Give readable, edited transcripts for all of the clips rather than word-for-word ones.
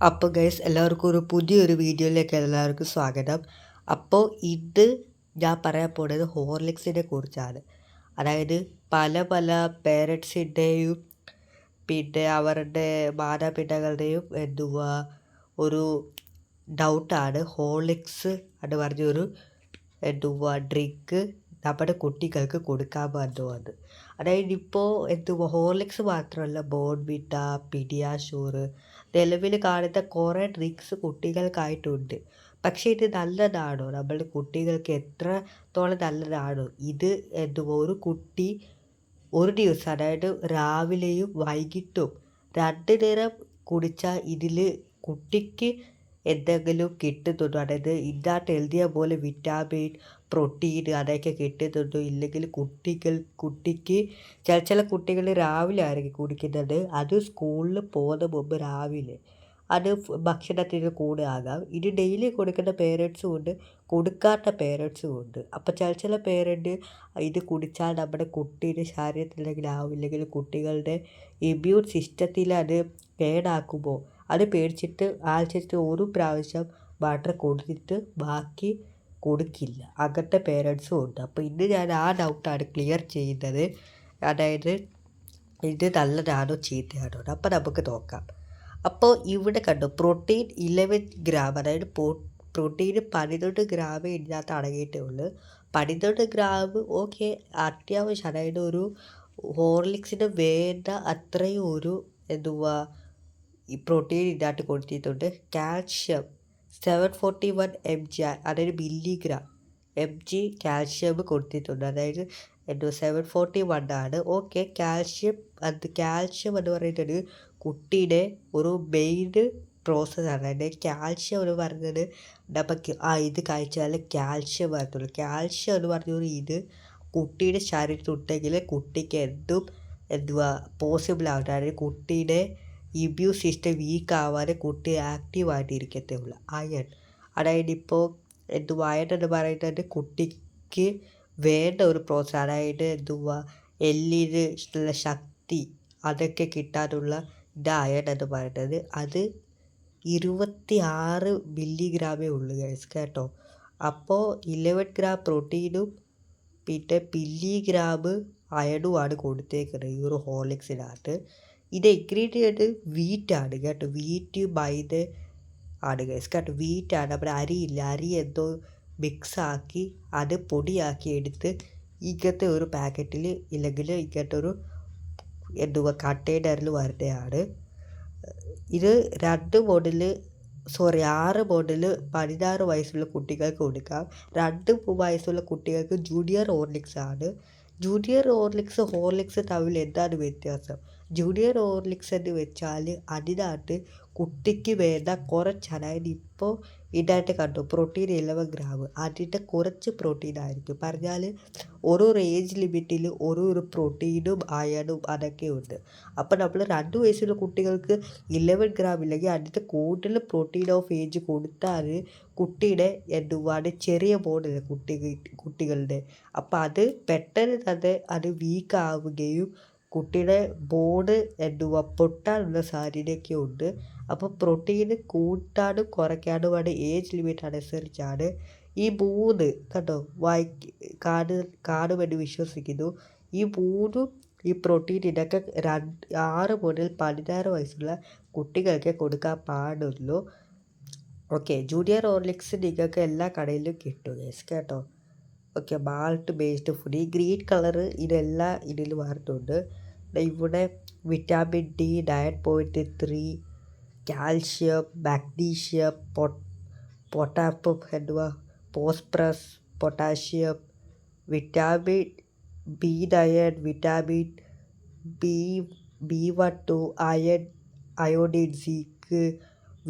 അപ്പോൾ ഗൈസ് എല്ലാവർക്കും ഒരു പുതിയൊരു വീഡിയോയിലേക്ക് എല്ലാവർക്കും സ്വാഗതം. അപ്പോൾ ഇത് ഞാൻ പറയാൻ പോകുന്നത് ഹോർലിക്സിനെ കുറിച്ചാണ്. അതായത് പല പല പേരൻസിൻ്റെയും പിന്നെ അവരുടെ മാതാപിതാക്കളുടെയും ഒരു ഡൗട്ടാണ് ഹോർലിക്സ് എന്ന് പറഞ്ഞൊരു ഡ്രിങ്ക് നമ്മുടെ കുട്ടികൾക്ക് കൊടുക്കാൻ പറ്റുമെന്ന്. അതായത് ഇപ്പോൾ ഹോർലിക്സ് മാത്രമല്ല ബോൺവിറ്റ, പീഡിയാഷൂർ നിലവിൽ കാണുന്ന കുറേ ഡ്രിങ്ക്സ് കുട്ടികൾക്കായിട്ടുണ്ട്. പക്ഷേ ഇത് നല്ലതാണോ? നമ്മളുടെ കുട്ടികൾക്ക് എത്രത്തോളം നല്ലതാണോ? ഇത് ഒരു കുട്ടി ഒരു ദിവസം അതായത് രാവിലെയും വൈകിട്ടും 2 നേരം കുടിച്ചാൽ ഇതിൽ കുട്ടിക്ക് എന്തെങ്കിലും കിട്ടുന്നുണ്ടോ? അതായത് ഇതിനകത്ത് എഴുതിയ പോലെ വിറ്റാമിൻ, പ്രോട്ടീൻ അതൊക്കെ കിട്ടുന്നുണ്ടോ? ഇല്ലെങ്കിൽ കുട്ടിക്ക് ചില കുട്ടികൾ രാവിലെ ആയിരിക്കും കുടിക്കുന്നത്. അത് സ്കൂളിൽ പോകുന്ന മുമ്പ് രാവിലെ. അത് ഭക്ഷണത്തിന് കൂടെ ആകാം. ഇത് ഡെയിലി കൊടുക്കുന്ന പേരൻസും ഉണ്ട്, കൊടുക്കാത്ത പേരൻസും ഉണ്ട്. അപ്പോൾ ചില പേരൻറ്റ് ഇത് കുടിച്ചാൽ നമ്മുടെ കുട്ടീൻ്റെ ശരീരത്തിലെങ്കിലും ഇല്ലെങ്കിൽ കുട്ടികളുടെ ഇമ്മ്യൂൺ സിസ്റ്റത്തിൽ അത് കേടാക്കുമോ അത് പേടിച്ചിട്ട് ആഴ്ചയിൽ ഒരു പ്രാവശ്യം മാത്രം കൊടുത്തിട്ട് ബാക്കി കൊടുക്കില്ല. അങ്ങനത്തെ പേരൻസും ഉണ്ട്. അപ്പോൾ ഇന്ന് ഞാൻ ആ ഡൗട്ടാണ് ക്ലിയർ ചെയ്യുന്നത്. അതായത് ഇത് നല്ലതാണോ ചീത്തയാണോ? അപ്പോൾ നമുക്ക് നോക്കാം. അപ്പോൾ ഇവിടെ കണ്ടു പ്രോട്ടീൻ 11 ഗ്രാം, അതായത് പ്രോട്ടീൻ 12 ഗ്രാമേ ഇതിനകത്ത് അടങ്ങിയിട്ടേ ഉള്ളൂ. 12 ഗ്രാം ഓക്കെ അത്യാവശ്യം, അതായത് ഒരു ഹോർലിക്സിന് വേണ്ട അത്രയും ഒരു ഈ പ്രോട്ടീൻ ഇതിനകത്ത് കൊടുത്തിട്ടുണ്ട്. കാൽഷ്യം 741 mg, അതായത് മില്ലിഗ്രാം mg കാൽഷ്യം കൊടുത്തിട്ടുണ്ട്. അതായത് 741 ആണ്. ഓക്കെ, കാൽഷ്യം എന്ന് പറയുന്നത് കുട്ടിയുടെ ഒരു മെയിൻ പ്രോസസ്സാണ്. അതായത് കാൽഷ്യം എന്ന് പറയുന്നത് നമുക്ക് ഇത് കഴിച്ചാൽ കാൽഷ്യം വരത്തുള്ളൂ. കാൽഷ്യം എന്ന് പറഞ്ഞൊരു ഇത് കുട്ടിയുടെ ശരീരത്തിലുണ്ടെങ്കിൽ കുട്ടിക്ക് പോസിബിൾ ആവട്ടെ. അതായത് കുട്ടിയുടെ ഇമ്മ്യൂൺ സിസ്റ്റം വീക്ക് ആവാതെ കുട്ടി ആക്റ്റീവായിട്ട് ഇരിക്കത്തേ ഉള്ളൂ. അയൺ, അതായത് ഇപ്പോൾ അയൺ എന്ന് പറയുന്നത് കുട്ടിക്ക് വേണ്ട ഒരു പ്രോസസ്സ്. അതായത് എല്ലിന് ശക്തി അതൊക്കെ കിട്ടാനുള്ള അയൺ എന്ന് പറയുന്നത്. അത് 26 മില്ലിഗ്രാമേ ഉള്ളൂ ഗൈസ് കേട്ടോ. അപ്പോൾ 11 ഗ്രാം പ്രോട്ടീനും പിന്നെ മില്ലിഗ്രാം അയണുമാണ് കൊടുത്തേക്കുന്നത് ഈ ഒരു ഹോർലിക്സിനകത്ത്. ഇത് ഇൻഗ്രീഡിയൻറ്റ് വീറ്റാണ് കേട്ടോ. വീറ്റ് മൈദ ആണ് ഗൈസ് കേട്ടോ. വീറ്റാണ്. നമ്മുടെ അരി എന്തോ മിക്സാക്കി അത് പൊടിയാക്കി എടുത്ത് ഇങ്ങനത്തെ ഒരു പാക്കറ്റിൽ ഇല്ലെങ്കിൽ ഇങ്ങനത്തെ ഒരു കണ്ടെയ്നറിൽ വരുന്നതാണ്. ഇത് 6 മുതൽ 16 വയസ്സുള്ള കുട്ടികൾക്ക് കൊടുക്കാം. 2 വയസ്സുള്ള കുട്ടികൾക്ക് ജൂനിയർ ഹോർലിക്സ് ആണ്. ജൂനിയർ ഹോർലിക്സ് തമ്മിൽ എന്താണ് വ്യത്യാസം? ജൂനിയർ ഹോർലിക്സ് എന്ന് വെച്ചാൽ അതിനകത്ത് കുട്ടിക്ക് വേണ്ട കുറച്ച്, അതായത് ഇപ്പോൾ ഇതിനകത്ത് കണ്ടു പ്രോട്ടീൻ 11 ഗ്രാം, അതിൻ്റെ കുറച്ച് പ്രോട്ടീൻ ആയിരിക്കും. പറഞ്ഞാൽ ഓരോ ഏജ് ലിമിറ്റിൽ ഓരോ പ്രോട്ടീനും അയണും അതൊക്കെ ഉണ്ട്. അപ്പോൾ നമ്മൾ 2 വയസ്സുള്ള കുട്ടികൾക്ക് 11 ഗ്രാം ഇല്ലെങ്കിൽ അതിൻ്റെ കൂടുതൽ പ്രോട്ടീൻ ഓഫ് ഏജ് കൊടുത്താൽ കുട്ടിയുടെ ചെറിയ ബോർഡ് കുട്ടികളുടെ അപ്പോൾ അത് പെട്ടെന്ന് തന്നെ അത് വീക്ക് ആവുകയും കുട്ടിയുടെ ബോർഡ് പൊട്ടാനുള്ള സാധ്യതയൊക്കെ ഉണ്ട്. അപ്പോൾ പ്രോട്ടീൻ കൂട്ടാനും കുറയ്ക്കാനുമാണ് ഏജ് ലിമിറ്റ് അനുസരിച്ചാണ് ഈ 3 കണ്ടോ കാണുമെന്ന് വിശ്വസിക്കുന്നു. ഈ 3 ഈ പ്രോട്ടീൻ ഇതൊക്കെ 6 മുതൽ 16 വയസ്സുള്ള കുട്ടികൾക്ക് കൊടുക്കാൻ പാടുള്ളൂ. ഓക്കെ, ജൂനിയർ ഹോർലിക്സ് നിങ്ങൾക്ക് എല്ലാ കടയിലും കിട്ടും ഗൈസ് കേട്ടോ. Okay, malt based food. ഈ ഗ്രീൻ കളറ് ഇതെല്ലാം ഇതിൽ വരുന്നുണ്ട്. ഇവിടെ vitamin D 9.3, calcium, magnesium, phosphorus, potassium, vitamin B9, vitamin B12, iodine, zinc,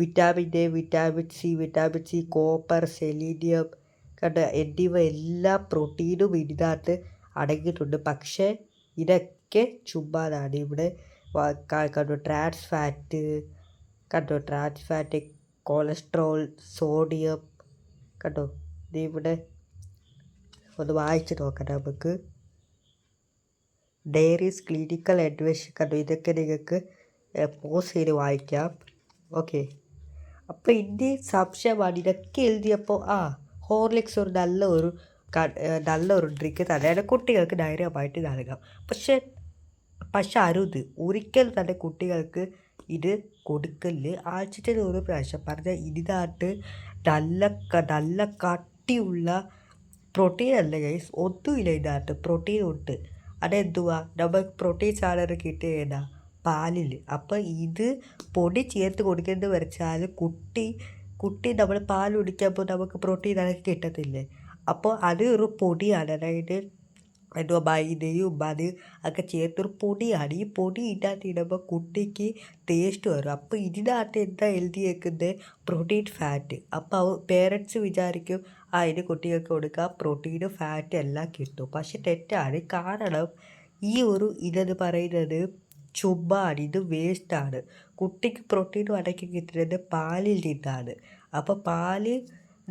vitamin A, vitamin C, copper, selenium എന്നിവ എല്ലാ പ്രോട്ടീനും ഇതിനകത്ത് അടങ്ങിയിട്ടുണ്ട്. പക്ഷേ ഇതൊക്കെ ചുമ്മാതാണ്. ഇവിടെ കണ്ടോ ട്രാൻസ് ഫാറ്റ്, കൊളസ്ട്രോൾ, സോഡിയം കണ്ടോ. ഇവിടെ ഒന്ന് വായിച്ച് നോക്കാം നമുക്ക്. ഡയറീസ് ക്ലിനിക്കൽ അഡ്വൈസ് കണ്ടോ. ഇതൊക്കെ നിങ്ങൾക്ക് പോസ് ചെയ്ത് വായിക്കാം. ഓക്കെ. അപ്പോൾ എൻ്റെ സംശയമാണ് ഇതൊക്കെ എഴുതിയപ്പോൾ ഹോർലിക്സ് ഒരു നല്ലൊരു ഡ്രിങ്ക് തന്നെയാണ് കുട്ടികൾക്ക് ധൈര്യമായിട്ട് നൽകാം. പക്ഷെ അരുത്, ഒരിക്കലും തന്നെ കുട്ടികൾക്ക് ഇത് കൊടുക്കല്. ആഴ്ചയിൽ ഒരു പ്രാവശ്യം പറഞ്ഞാൽ ഇതിനകത്ത് നല്ല കട്ടിയുള്ള പ്രോട്ടീൻ അല്ല ഗൈസ്, ഒന്നുമില്ല ഇതിനകത്ത്. പ്രോട്ടീൻ ഉണ്ട്, അതെന്തുവാ നമുക്ക് പ്രോട്ടീൻ സാധനം കിട്ടുകയില്ല പാലിൽ. അപ്പോൾ ഇത് പൊടി ചേർത്ത് കൊടുക്കുന്നത് വെച്ചാൽ കുട്ടി നമ്മൾ പാൽ കുടിക്കുമ്പോൾ നമുക്ക് പ്രോട്ടീൻ അതൊക്കെ കിട്ടത്തില്ലേ. അപ്പോൾ അത് ഒരു പൊടിയാണ്, അതായത് എന്തുവാ മൈദയും ഒക്കെ ചേർത്തൊരു പൊടിയാണ്. ഈ പൊടി ഇതിനകത്ത് ഇടുമ്പോൾ കുട്ടിക്ക് ടേസ്റ്റ് വരും. അപ്പോൾ ഇതിനകത്ത് എന്താ എഴുതിയേക്കുന്നത്, പ്രോട്ടീൻ ഫാറ്റ്. അപ്പോൾ പേരൻറ്റ്സ് വിചാരിക്കും ഇതിന് കുട്ടികൾക്ക് കൊടുക്കാം, പ്രോട്ടീനും ഫാറ്റ് എല്ലാം കിട്ടും. പക്ഷെ തെറ്റാണ്. കാരണം ഇതെന്ന് പറയുന്നത് ചുമ്മാണ്, ഇത് വേസ്റ്റാണ്. കുട്ടിക്ക് പ്രോട്ടീനും അടക്കി കിട്ടുന്നത് പാലിൽ നിന്നാണ്. അപ്പോൾ പാല്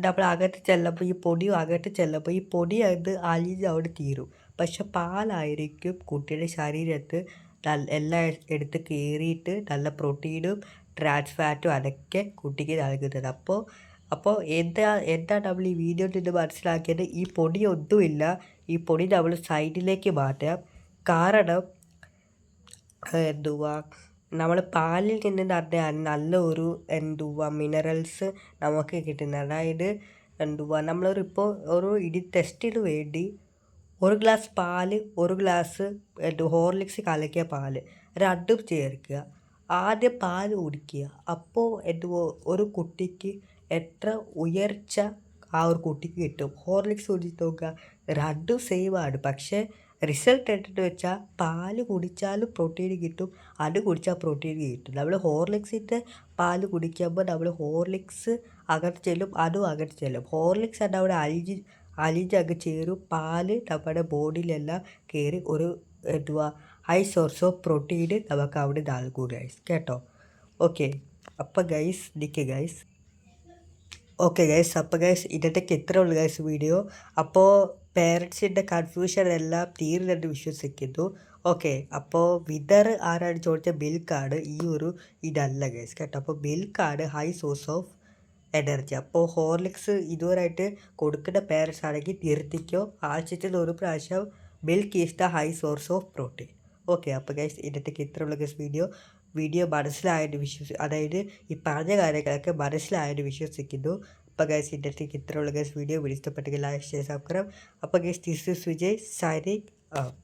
നമ്മൾ അകത്ത് ചെല്ലുമ്പോൾ ഈ പൊടിയും അകത്ത് ചെല്ലുമ്പോൾ ഈ പൊടി അത് അലിഞ്ഞ് അവിടെ തീരും. പക്ഷെ പാലായിരിക്കും കുട്ടിയുടെ ശരീരത്ത് എല്ലാം എടുത്ത് കയറിയിട്ട് നല്ല പ്രോട്ടീനും ട്രാൻസ് ഫാറ്റും അതൊക്കെ കുട്ടിക്ക് നൽകുന്നത്. അപ്പോൾ എന്താ നമ്മൾ ഈ വീഡിയോയിൽ നിന്ന് മനസ്സിലാക്കിയത്, ഈ പൊടി ഒന്നുമില്ല. ഈ പൊടി നമ്മൾ സൈഡിലേക്ക് മാറ്റാം. കാരണം നമ്മൾ പാലിൽ നിന്ന് നല്ലൊരു മിനറൽസ് നമുക്ക് കിട്ടുന്നത്. അതായത് നമ്മളൊരു ടെസ്റ്റിന് വേണ്ടി 1 ഗ്ലാസ് പാല് 1 ഗ്ലാസ് ഹോർലിക്സ് കലക്കിയ പാല് രണ്ടും ചേർക്കുക. ആദ്യം പാല് കുടിക്കുക. അപ്പോൾ ഒരു കുട്ടിക്ക് എത്ര ഉയർച്ച ഒരു കുട്ടിക്ക് കിട്ടും. ഹോർലിക്സ് കുടിച്ച് നോക്കുക, രണ്ടും സെയിമാണ്. പക്ഷേ റിസൾട്ട് എന്തെന്ന് വെച്ചാൽ പാല് കുടിച്ചാലും പ്രോട്ടീൻ കിട്ടും, അത് കുടിച്ചാൽ പ്രോട്ടീൻ കിട്ടും. നമ്മൾ ഹോർലിക്സിൻ്റെ പാല് കുടിക്കുമ്പോൾ നമ്മൾ ഹോർലിക്സ് അകത്ത് ചെല്ലും, അതും അകത്ത് ചെല്ലും. ഹോർലിക്സ് അത് അവിടെ അലിഞ്ഞങ്ങ് ചേരും. പാല് നമ്മുടെ ബോഡിയിലെല്ലാം കയറി ഒരു ഹൈ സോഴ്സ് ഓഫ് പ്രോട്ടീൻ നമുക്ക് അവിടെ നൽകും ഗൈസ്, കേട്ടോ. ഓക്കെ അപ്പോൾ ഗൈസ് അപ്പോൾ ഇന്നത്തേക്ക് ഇത്ര ഉള്ളു ഗൈസ് വീഡിയോ. അപ്പോൾ പേരൻസിൻ്റെ കൺഫ്യൂഷൻ എല്ലാം തീർന്നെന്ന് വിശ്വസിക്കുന്നു. ഓക്കെ, അപ്പോൾ വിതർ ആരാണ് ചോദിച്ച മിൽക്കാണ്, ഇതല്ല ഗൈസ്, കേട്ടോ. അപ്പോൾ മിൽക്കാണ് ഹൈ സോഴ്സ് ഓഫ് എനർജി. അപ്പോൾ ഹോർലിക്സ് ഇതുവരെയായിട്ട് കൊടുക്കുന്ന പേരൻസ് ആണെങ്കിൽ നിർത്തിക്കോ. ആഴ്ചയിൽ ഒരു പ്രാവശ്യം milk is the high source of protein. Okay, അപ്പോൾ ഗൈസ് ഇന്നത്തേക്ക് ഇത്ര ഉള്ള ഗൈസ് വീഡിയോ മനസ്സിലായെന്ന് അതായത് ഈ പറഞ്ഞ കാര്യങ്ങളൊക്കെ മനസ്സിലായെന്ന് വിശ്വസിക്കുന്നു. അപ്പോൾ ഗൈസ് ഇന്നത്തേക്ക് ഇത്ര ഉള്ള ഗൈസ് വീഡിയോ ഇഷ്ടപ്പെട്ടെങ്കിൽ ലൈക്ക് ഷെയർ സബ്സ്ക്രൈബ്. അപ്പോൾ guys this is Vijay signing out.